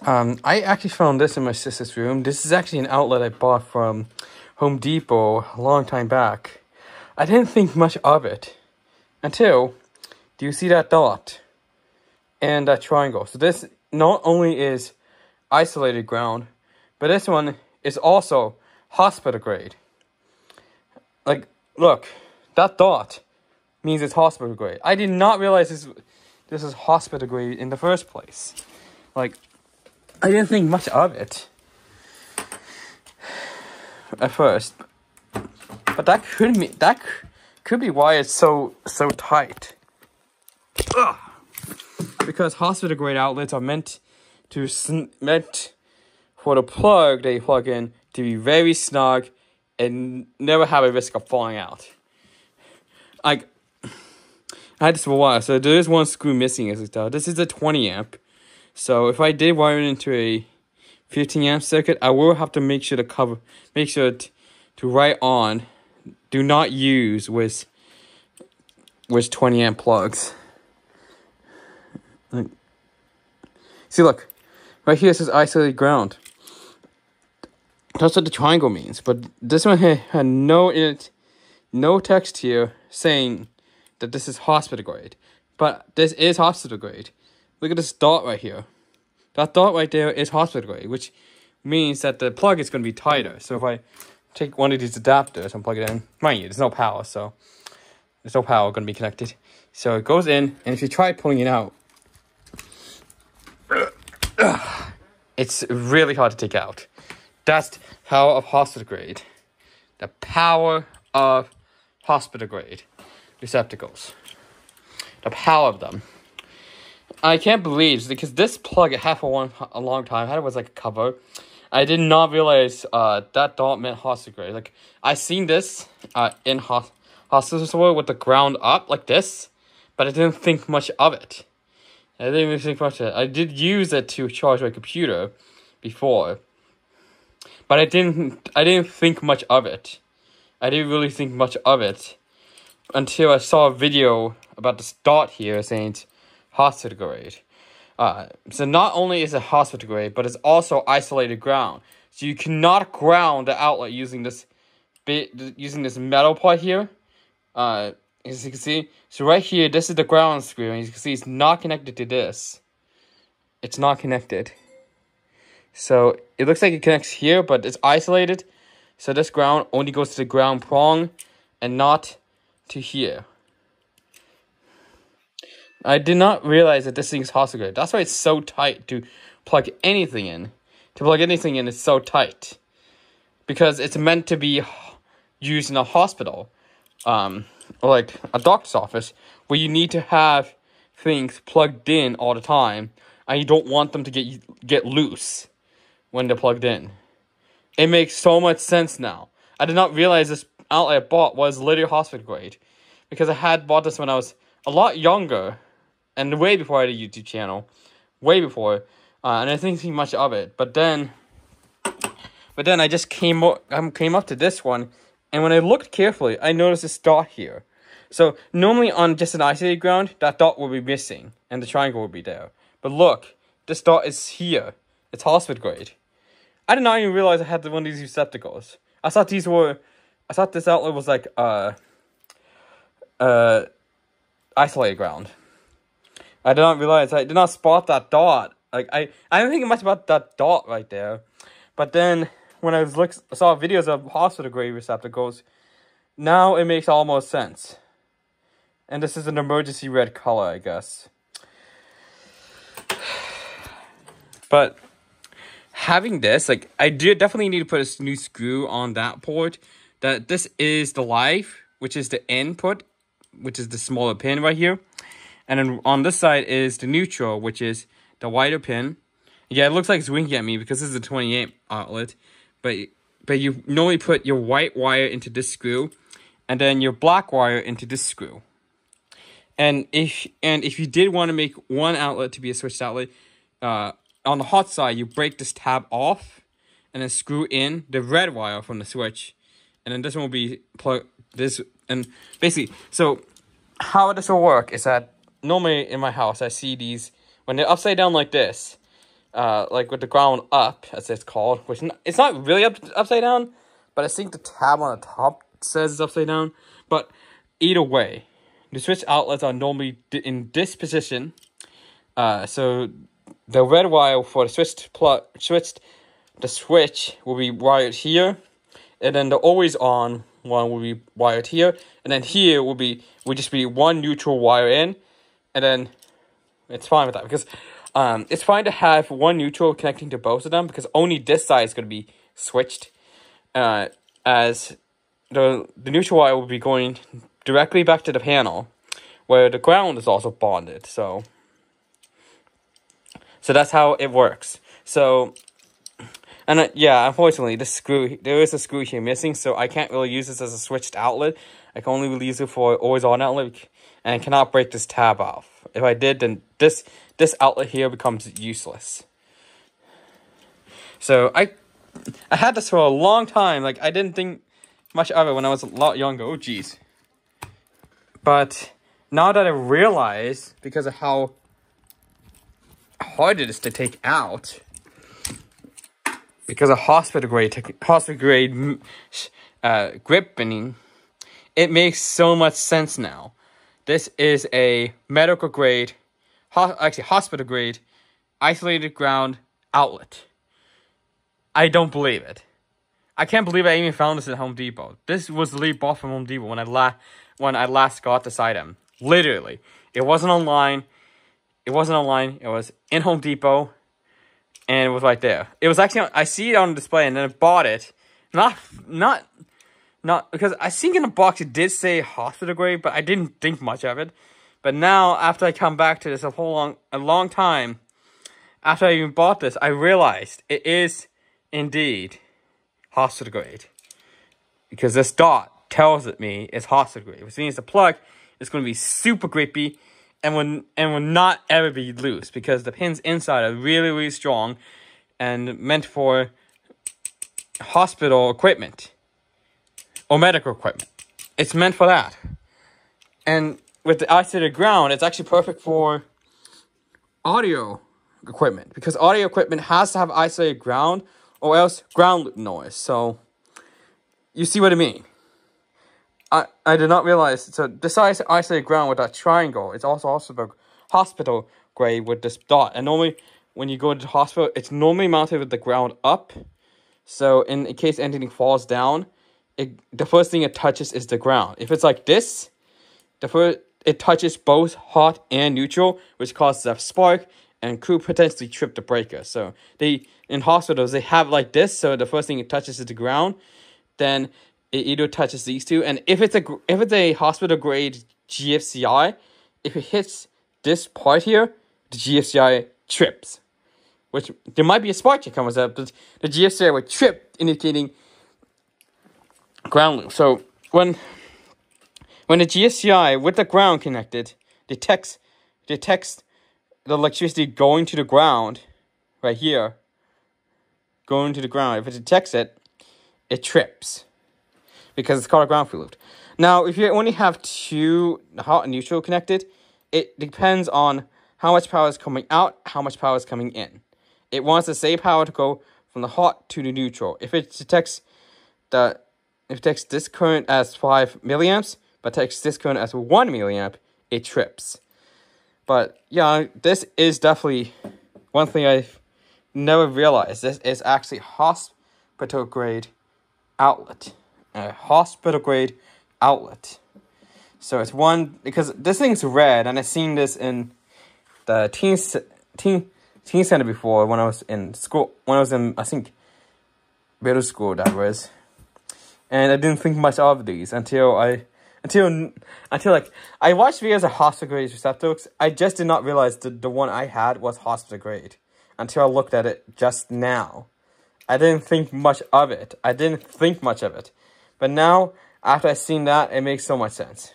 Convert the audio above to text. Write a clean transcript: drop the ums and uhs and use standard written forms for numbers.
I actually found this in my sister's room. This is actually an outlet I bought from Home Depot a long time back. I didn't think much of it until, do you see that dot and that triangle? So this not only is isolated ground, but this one is also hospital grade. Like, look, that dot means it's hospital grade. I did not realize this is hospital grade in the first place. Like, I didn't think much of it at first, but that could be why it's so tight. Ugh. Because hospital grade outlets are meant for the plug they plug in to be very snug and never have a risk of falling out. I had this for a while, so there is one screw missing as well. This is a 20 amp. So if I did wire it into a 15 amp circuit, I will have to make sure to write on, do not use with 20 amp plugs. See, look, right here it says isolated ground. That's what the triangle means, but this one here had no text here saying that this is hospital grade. But this is hospital grade. Look at this dot right here. That dot right there is hospital grade, which means that the plug is going to be tighter. So if I take one of these adapters and plug it in, mind you, there's no power, so there's no power going to be connected. So it goes in, and if you try pulling it out, it's really hard to take out. That's the power of hospital grade. The power of hospital grade receptacles. The power of them. I can't believe, because this plug I had for a long time. I had it was like a cover. I did not realize that dot meant hospital grade. Like, I seen this in hospital store with the ground up like this, but I didn't think much of it. I did use it to charge my computer before, but I didn't think much of it. I didn't really think much of it until I saw a video about this dot here saying it's hospital grade. So not only is it hospital grade, but it's also isolated ground. So you cannot ground the outlet using this metal part here. As you can see, so right here, this is the ground screw, and you can see it's not connected to this. It's not connected. So it looks like it connects here, but it's isolated. So this ground only goes to the ground prong and not to here. I did not realize that this thing is hospital grade. That's why it's so tight to plug anything in. To plug anything in, it's so tight. Because it's meant to be used in a hospital. Or like a doctor's office, where you need to have things plugged in all the time, and you don't want them to get loose when they're plugged in. It makes so much sense now. I did not realize this outlet I bought was literally hospital grade, because I had bought this when I was a lot younger, and way before I had a YouTube channel, way before, and I didn't think much of it. But then I just came up to this one. And when I looked carefully, I noticed this dot here. So normally on just an isolated ground, that dot will be missing, and the triangle will be there. But look, this dot is here. It's hospital grade. I did not even realize I had one of these receptacles. I thought this outlet was like isolated ground. I did not realize. I did not spot that dot. Like I didn't think much about that dot right there. But then when I saw videos of hospital grade receptacles, now it makes almost sense. And this is an emergency red color, I guess. But having this, like, I definitely need to put a new screw on that port. That this is the live, which is the input, which is the smaller pin right here. And then on this side is the neutral, which is the wider pin. Yeah, it looks like it's winking at me because this is a 20 amp outlet. But you normally put your white wire into this screw, and then your black wire into this screw. And if you did want to make one outlet to be a switched outlet, on the hot side you break this tab off, and then screw in the red wire from the switch, and then this one will be plugged. This and basically, so how this will work is that normally in my house I see these when they're upside down like this. like with the ground up, as it's called, which it's not really upside down, but I think the tab on the top says it's upside down. But either way, the switch outlets are normally in this position. So the red wire for the switch will be wired here, and then the always on one will be wired here, and then here will just be one neutral wire in, and then it's fine with that because it's fine to have one neutral connecting to both of them because only this side is going to be switched, as the neutral wire will be going directly back to the panel where the ground is also bonded. So that's how it works. So, and yeah, unfortunately, there is a screw here missing, so I can't really use this as a switched outlet. I can only really use it for always on outlet, and I cannot break this tab off. If I did, then this outlet here becomes useless. So I had this for a long time. Like, I didn't think much of it when I was a lot younger. Oh, jeez. But now that I realize, because of how hard it is to take out, because of hospital grade grip bending, it makes so much sense now. This is a medical grade, hospital grade, isolated ground outlet. I don't believe it. I can't believe I even found this at Home Depot. This was literally bought from Home Depot when I last got this item. Literally, it wasn't online. It was in Home Depot, and it was right there. It was actually I see it on display, and then I bought it. Not because I think in the box it did say hospital grade, but I didn't think much of it. But now, after I come back to this a long time after I even bought this, I realized it is indeed hospital grade, because this dot tells me it's hospital grade, which means the plug is going to be super grippy and will not ever be loose, because the pins inside are really, really strong and meant for hospital equipment or medical equipment. It's meant for that. And with the isolated ground, it's actually perfect for audio equipment, because audio equipment has to have isolated ground or else ground loop noise. So you see what I mean. I did not realize. So besides isolated ground with that triangle, it's also hospital grade with this dot. And normally when you go to the hospital, it's normally mounted with the ground up. So in case anything falls down, the first thing it touches is the ground. If it's like this, it touches both hot and neutral, which causes a spark and could potentially trip the breaker. So in hospitals, they have like this. So the first thing it touches is the ground. Then it either touches these two. And if it's a hospital grade GFCI, if it hits this part here, the GFCI trips. Which there might be a spark that comes up, but the GFCI would trip, indicating ground loop. So when the GFCI with the ground connected detects the electricity going to the ground, right here, going to the ground. If it detects it, it trips, because it's called a ground preloop. Now, if you only have two hot and neutral connected, it depends on how much power is coming out, how much power is coming in. It wants the same power to go from the hot to the neutral. If it detects this current as 5 milliamps, but detects this current as 1 milliamp, it trips. But yeah, this is definitely one thing I've never realized. This is actually hospital grade outlet. A hospital grade outlet. So it's one, because this thing's red, and I've seen this in the teen center before when I was in school. When I was in, I think, middle school, that was. And I didn't think much of these until like I watched videos of hospital grade receptacles. I just did not realize the one I had was hospital grade until I looked at it just now. I didn't think much of it. But now, after I've seen that, it makes so much sense.